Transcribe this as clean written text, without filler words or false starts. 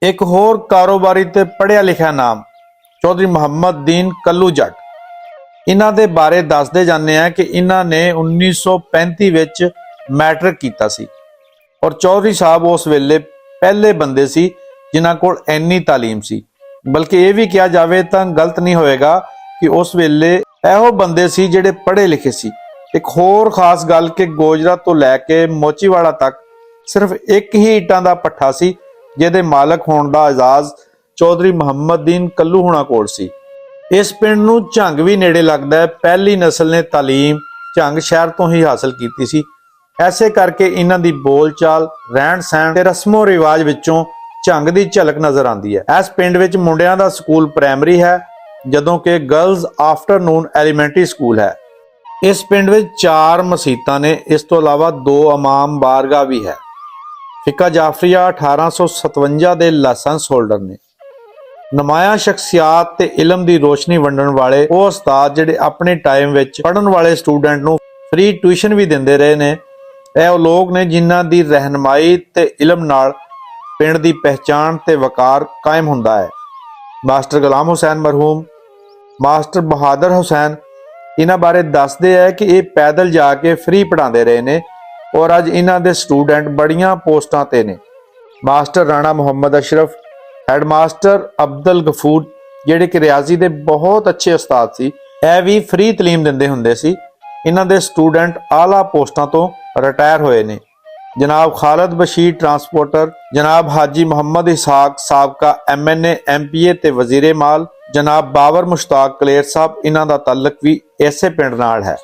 एक होर कारोबारी ते पढ़िया लिखिया नाम चौधरी मुहम्मद दीन कल्लू जट। इन्हां दे बारे दसदे जाने हैं कि इन्हां ने 1935 विच मैट्रिक कीता सी और चौधरी साहब उस वेले पहले बंदे सी जिन्हां कोल इन्नी तालीम सी। बल्कि यह भी कहा जाए तो गलत नहीं होएगा कि उस वेले एहो बंदे सी जिहड़े पढ़े लिखे सी। एक होर खास गल कि गोजरा तो लैके मोचीवाड़ा तक सिर्फ एक ही ईटां दा पट्ठा सी जिहदे मालक होण दा एजाज चौधरी मुहम्मद दीन कल्लू हुणां कोल सी। इस पिंड नूं झंग भी नेड़े लगदा है। पहली नस्ल ने तालीम झंग शहर तो ही हासिल की सी। ऐसे करके इन्हां दी बोल चाल रहन सहन ते रस्मो रिवाज विचों झंग दी झलक नजर आती है। इस पिंड विच मुंडियां दा स्कूल प्राइमरी है जदों कि गर्ल्स आफ्टरनून एलीमेंटरी स्कूल है। इस पिंड विच 4 मसीतां ने, इस तो अलावा 2 इमाम बारगाह भी है। फिका जाफरिया 1857 दे लाइसेंस होल्डर ने। नमाया शख्सियात ते इलम दी रोशनी वंडण वाले वो उस्ताद जिहड़े अपने टाइम विच पढ़न वाले स्टूडेंट नूं फ्री ट्यूशन भी दिंदे रहे ने। ਇਹ लोग ने जिन्हां दी रहनुमाई ते इलम नाल पिंड दी पहचान ते वकार कायम हुंदा है। मास्टर गुलाम हुसैन मरहूम, मास्टर बहादुर हुसैन इन्हां बारे दसदे है कि ये पैदल जाके फ्री पढ़ाते रहे ने और अज इन्हां दे स्टूडेंट बड़ियां पोस्टां ते ने। मास्टर राणा मुहम्मद अशरफ, हैडमास्टर अब्दुल गफूर जिहड़े कि रियाजी दे बहुत अच्छे उस्ताद सी, ਇਹ भी फ्री तलीम दिंदे हुंदे सी। इन्हां दे स्टूडेंट आला पोस्टां तो रिटायर होए ने। जनाब खालिद बशीर ट्रांसपोर्टर, जनाब हाजी मुहम्मद इसहाक साबका MNA MPA ते वजीरे माल, जनाब बाबर मुश्ताक कलेर साहब, इन्हां दा ताल्लुक भी इसे पिंड नाल है।